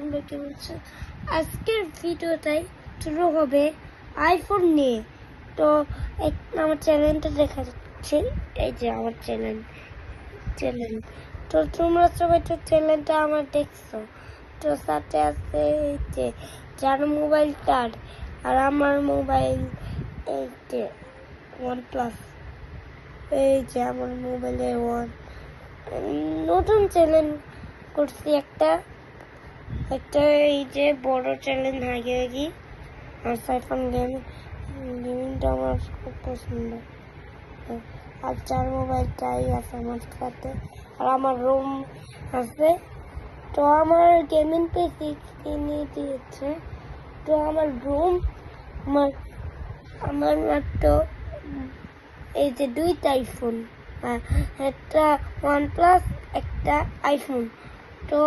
তোমরা কি বলছো? আজকের ভিডিওটাই শুরু হবে আইফোন নিয়ে। তো আমার চ্যানেলটা দেখা যাচ্ছে, এই যে আমার চ্যানেল। তো তোমরা সবাই তো চ্যানেলটা আমার দেখছো। তো সাথে আছে এই যে যার মোবাইল কার্ড, আর আমার মোবাইল এই যে OnePlus। এই যে আমার মোবাইলে নতুন চ্যানেল করছি একটা এই যে বড় চ্যানেল হাগি আর সাইফান গেমিংটা আমার খুব পছন্দ। আর চার মোবাইলটাই আছে আমার সাথে, আর আমার রুম আছে। তো আমার গেমিং পিসি কিনে দিয়েছে। তো আমার রুম আমার মাত্র এই যে দুইটা আইফোন, একটা OnePlus, একটা আইফোন। তো